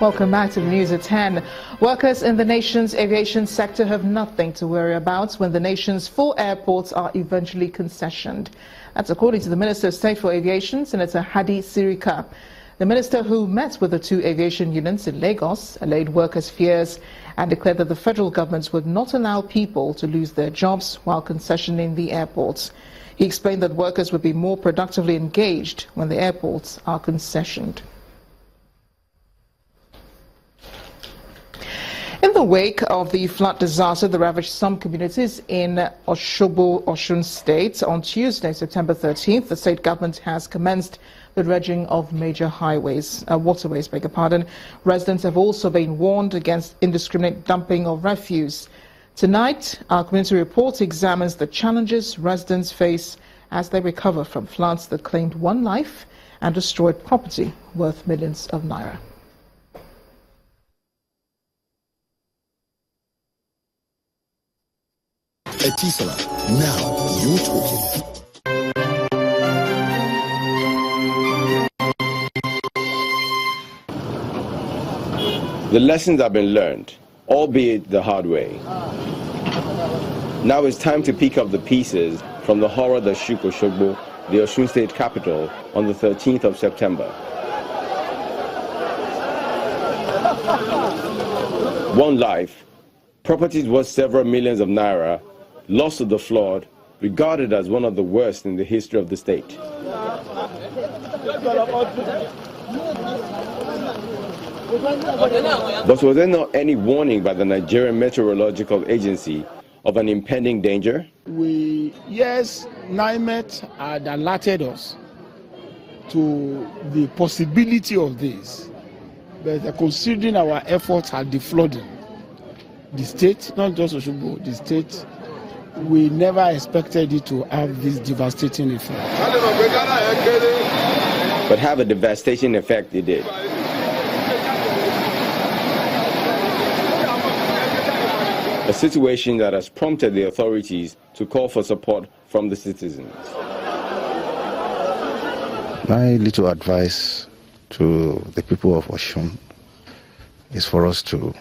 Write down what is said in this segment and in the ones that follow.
Welcome back to the news at 10. Workers in the nation's aviation sector have nothing to worry about when the nation's 4 airports are eventually concessioned. That's according to the Minister of State for Aviation, Senator Hadi Sirika. The minister, who met with the 2 aviation unions in Lagos, allayed workers' fears and declared that the federal government would not allow people to lose their jobs while concessioning the airports. He explained that workers would be more productively engaged when the airports are concessioned. In the wake of the flood disaster that ravaged some communities in Osogbo, Osun State, on Tuesday, September 13th, the state government has commenced the dredging of major waterways. Residents have also been warned against indiscriminate dumping of refuse. Tonight, our community report examines the challenges residents face as they recover from floods that claimed 1 life and destroyed property worth millions of naira. Etisala, now you're talking. The lessons have been learned, albeit the hard way. Now it's time to pick up the pieces from the horror that shook Osogbo, the Osun State capital, on the 13th of September. 1 life, properties worth several millions of naira, lost to the flood, regarded as one of the worst in the history of the state. But was there not any warning by the Nigerian Meteorological Agency of an impending danger? Yes, NIMET had alerted us to the possibility of this, but considering our efforts at the flooding, the state, not just Osogbo, the state, we never expected it to have this devastating effect. But have a devastating effect it did. A situation that has prompted the authorities to call for support from the citizens. My little advice to the people of Osun is for us to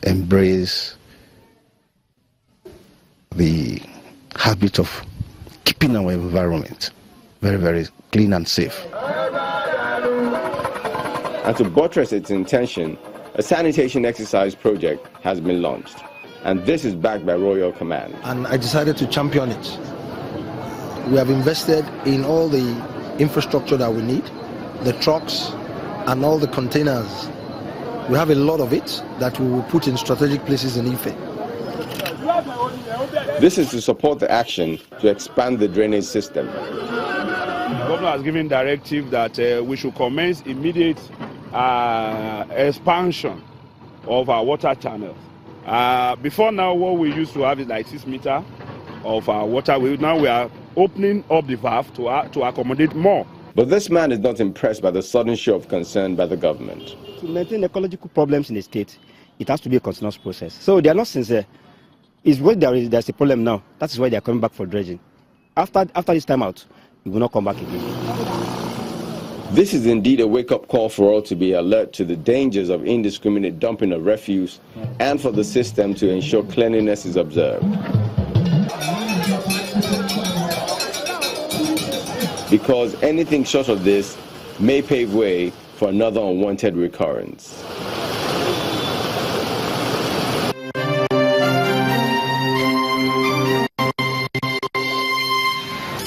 embrace the habit of keeping our environment very, very clean and safe. And to buttress its intention, a sanitation exercise project has been launched. And this is backed by Royal Command. And I decided to champion it. We have invested in all the infrastructure that we need, the trucks and all the containers. We have a lot of it that we will put in strategic places in Ife. This is to support the action to expand the drainage system. The governor has given directive that we should commence immediate expansion of our water channels. Before now, what we used to have is like 6 meters of our water. Now we are opening up the valve to accommodate more. But this man is not impressed by the sudden show of concern by the government. To maintain ecological problems in the state, it has to be a continuous process. So they are not sincere. It's when there's a problem now. That is why they are coming back for dredging. After this time out, we will not come back again. This is indeed a wake-up call for all to be alert to the dangers of indiscriminate dumping of refuse and for the system to ensure cleanliness is observed. Because anything short of this may pave way for another unwanted recurrence.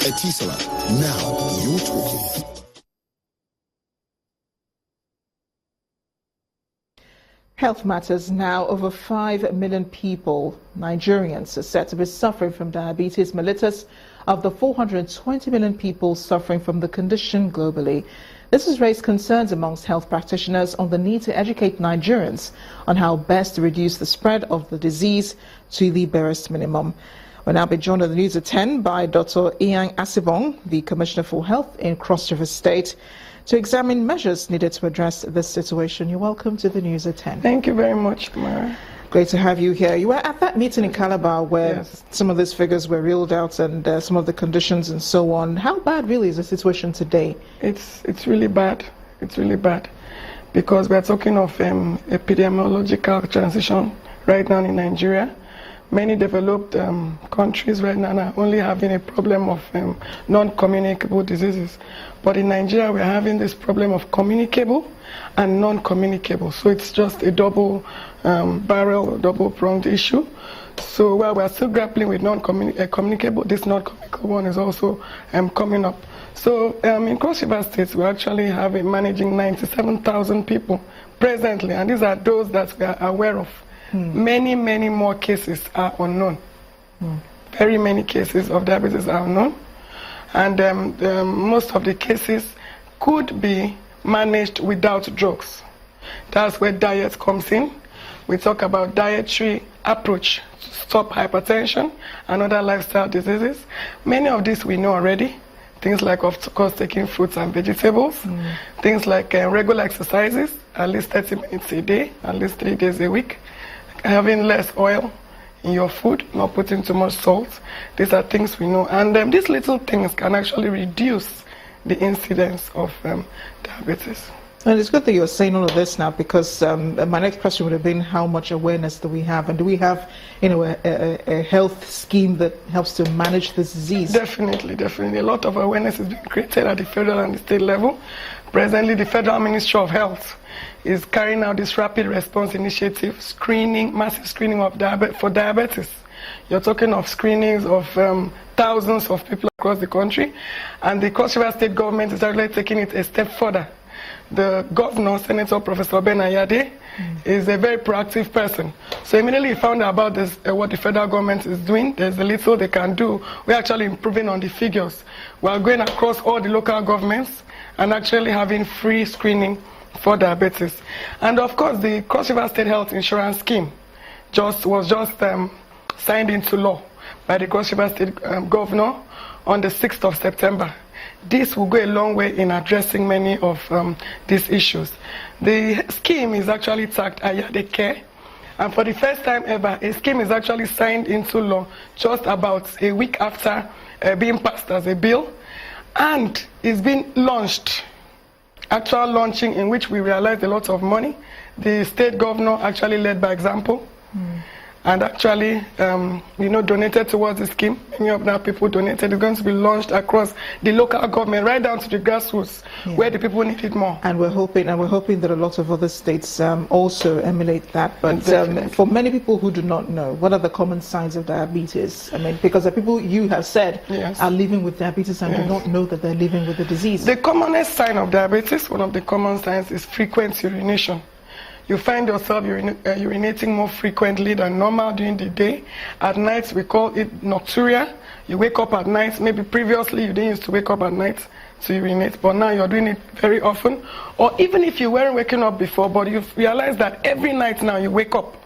Etisala, now you're talking. Health matters now. Over 5 million people, Nigerians, are said to be suffering from diabetes mellitus, of the 420 million people suffering from the condition globally. This has raised concerns amongst health practitioners on the need to educate Nigerians on how best to reduce the spread of the disease to the barest minimum. We'll now be joined on the news at 10 by Dr. Ian Asibong, the Commissioner for Health in Cross River State, to examine measures needed to address this situation. You're welcome to the news at 10. Thank you very much, Kumara. Great to have you here. You were at that meeting in Calabar where Yes. some of these figures were reeled out and some of the conditions and so on. How bad really is the situation today? It's really bad. It's really bad. because we are talking of epidemiological transition right now in Nigeria. Many developed countries right now are only having a problem of non-communicable diseases. But in Nigeria, we're having this problem of communicable and non-communicable. So it's just a double-barrel, double-pronged issue. So while we're still grappling with non-communicable, this non-communicable one is also coming up. So in Cross River State, we're actually managing 97,000 people presently, and these are those that we are aware of. Many, many more cases are unknown. Very many cases of diabetes are unknown. And most of the cases could be managed without drugs. That's where diet comes in. We talk about dietary approach to stop hypertension and other lifestyle diseases. Many of these we know already. Things like, of course, taking fruits and vegetables. Things like regular exercises, at least 30 minutes a day, at least 3 days a week. Having less oil in your food, not putting too much salt. These are things we know. And these little things can actually reduce the incidence of diabetes. And it's good that you're saying all of this now, because my next question would have been, how much awareness do we have? And do we have, a health scheme that helps to manage this disease? Definitely, definitely. A lot of awareness is being created at the federal and the state level. Presently, the Federal Ministry of Health is carrying out this rapid response initiative, massive screening of for diabetes. You're talking of screenings of thousands of people across the country, and the Cross River State government is actually taking it a step further. The governor, Senator Professor Ben Ayade, is a very proactive person. So immediately he found out about this, what the federal government is doing. There's a little they can do. We're actually improving on the figures. We're going across all the local governments and actually having free screening for diabetes. And of course, the Cross River State Health Insurance Scheme was just signed into law by the Cross River State Governor on the 6th of September. This will go a long way in addressing many of these issues. The scheme is actually tagged Ayade Care, and for the first time ever, a scheme is actually signed into law just about a week after being passed as a bill, and it's been launched. Actual launching, in which we realized a lot of money. The state governor actually led by example. And actually, donated towards the scheme. Many of our people donated. It's going to be launched across the local government, right down to the grassroots, where the people need it more. And we're hoping that a lot of other states also emulate that. But for many people who do not know, what are the common signs of diabetes? I mean, because the people you have said are living with diabetes and do not know that they're living with the disease. The commonest sign of diabetes, one of the common signs, is frequent urination. You find yourself urinating more frequently than normal during the day. At night, we call it nocturia. You wake up at night. Maybe previously you didn't used to wake up at night to urinate, but now you're doing it very often. Or even if you weren't waking up before, but you realize that every night now you wake up,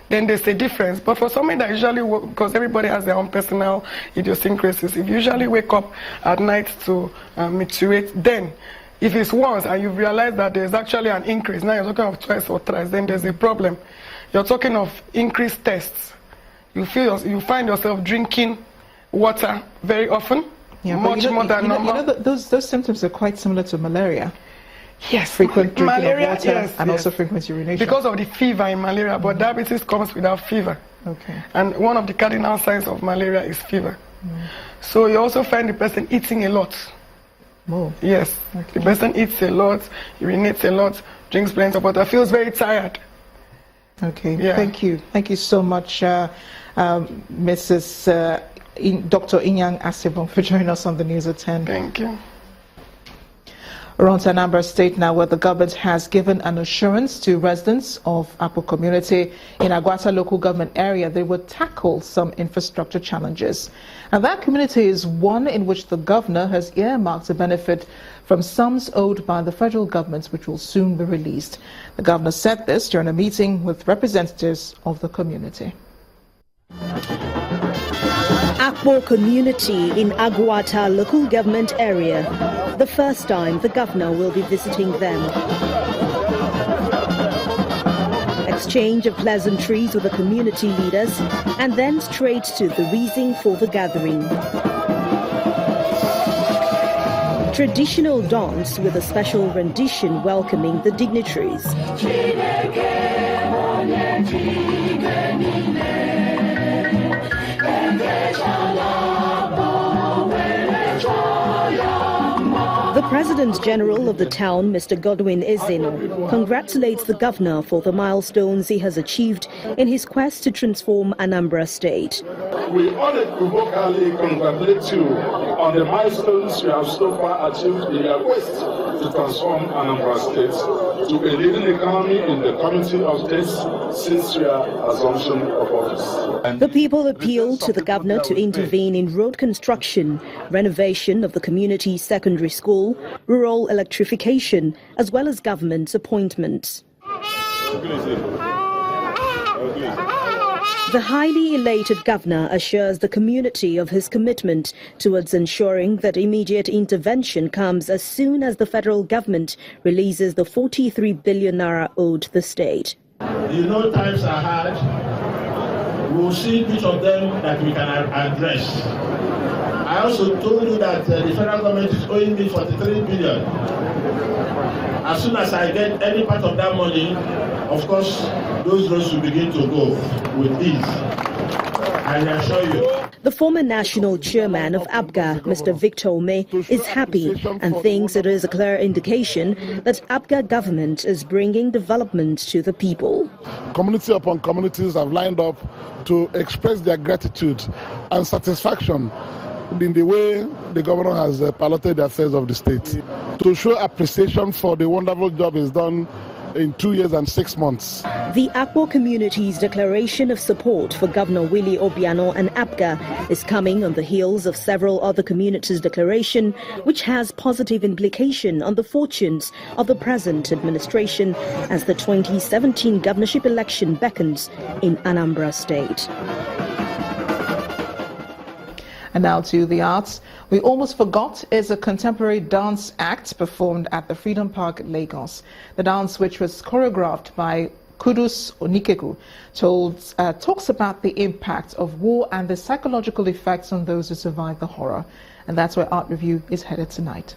then there's a difference. But for somebody that usually, because everybody has their own personal idiosyncrasies, if you usually wake up at night to menstruate, then if it's once and you realize that there's actually an increase, now you're talking of twice or thrice, then there's a problem. You're talking of increased tests. You find yourself drinking water very often, much more than normal. Those symptoms are quite similar to malaria. Yes, frequent drinking malaria, of water and also frequent urination. Because of the fever in malaria, but diabetes comes without fever. Okay. And one of the cardinal signs of malaria is fever. So you also find the person eating a lot. Oh. Yes, the person eats a lot, urinates a lot, drinks plenty of water, feels very tired. Okay, thank you. Thank you so much, Mrs. Dr. Inyang Asibong, for joining us on the News at 10. Thank you. We're on to Anambra State now, where the government has given an assurance to residents of Apo community in Agwata local government area they will tackle some infrastructure challenges. And that community is one in which the governor has earmarked a benefit from sums owed by the federal government, which will soon be released. The governor said this during a meeting with representatives of the community. Akbo community in Agwata local government area. The first time the governor will be visiting them. Exchange of pleasantries with the community leaders and then straight to the reason for the gathering. traditional dance with a special rendition welcoming the dignitaries. The President General of the town, Mr. Godwin Ezeno, congratulates the governor for the milestones he has achieved in his quest to transform Anambra State. We unequivocally congratulate you on the milestones you have so far achieved in your quest to transform Anambra State to a leading economy in the community of states since your assumption of office. The people appealed to the governor to intervene in road construction, renovation of the community secondary school, rural electrification, as well as government appointments. The highly elated governor assures the community of his commitment towards ensuring that immediate intervention comes as soon as the federal government releases the 43 billion naira owed the state. You know times are hard. We'll see which of them that we can address. I also told you that the federal government is owing me 43 billion. As soon as I get any part of that money, of course, those roads will begin to go with ease. I assure you. The former national chairman of ABGA, Mr. Victor Ome, is happy and thinks it is a clear indication that ABGA government is bringing development to the people. Community upon communities have lined up to express their gratitude and satisfaction in the way the governor has piloted the affairs of the state, to show appreciation for the wonderful job he's done in 2 years and 6 months. The Akpo community's declaration of support for Governor Willie Obiano and ABGA is coming on the heels of several other communities' declaration, which has positive implication on the fortunes of the present administration as the 2017 governorship election beckons in Anambra State. And now to the arts. We Almost Forgot is a contemporary dance act performed at the Freedom Park, Lagos. The dance, which was choreographed by Kudus Onikeku, talks about the impact of war and the psychological effects on those who survived the horror. And that's where Art Review is headed tonight.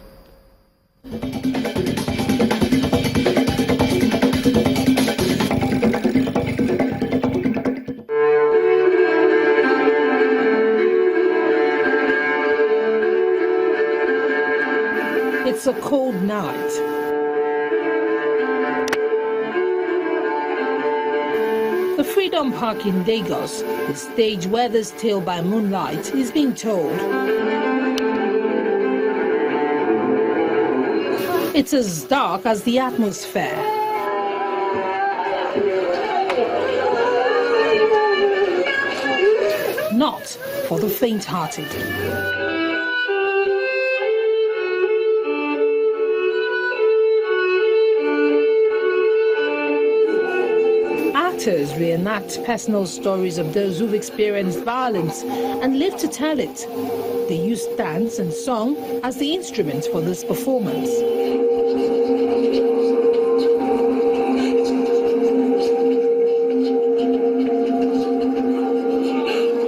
It's a cold night. The Freedom Park in Lagos, the stage where this tale by moonlight is being told. It's as dark as the atmosphere. Not for the faint-hearted. Actors reenact personal stories of those who've experienced violence and live to tell it. They use dance and song as the instruments for this performance.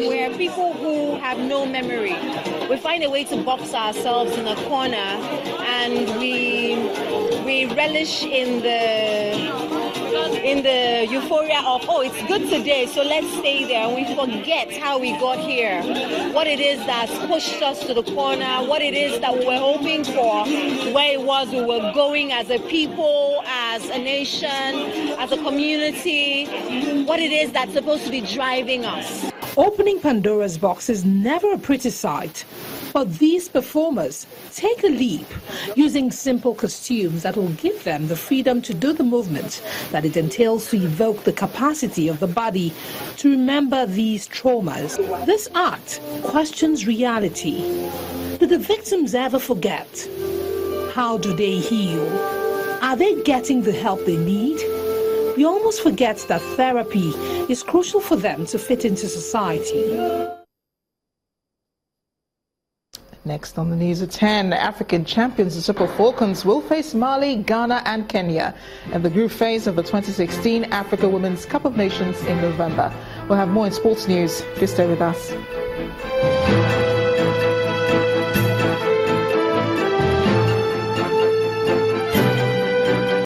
We're people who have no memory. We find a way to box ourselves in a corner, and we relish in the euphoria of, oh, it's good today, so let's stay there. And we forget how we got here, what it is that's pushed us to the corner, what it is that we were hoping for, where it was we were going as a people, as a nation, as a community, what it is that's supposed to be driving us. Opening Pandora's box is never a pretty sight. But these performers take a leap using simple costumes that will give them the freedom to do the movement that it entails to evoke the capacity of the body to remember these traumas. This art questions reality. Do the victims ever forget? How do they heal? Are they getting the help they need? We almost forget that therapy is crucial for them to fit into society. Next on the news at 10, African champions, the Super Falcons, will face Mali, Ghana and Kenya in the group phase of the 2016 Africa Women's Cup of Nations in November. We'll have more in sports news. Just stay with us.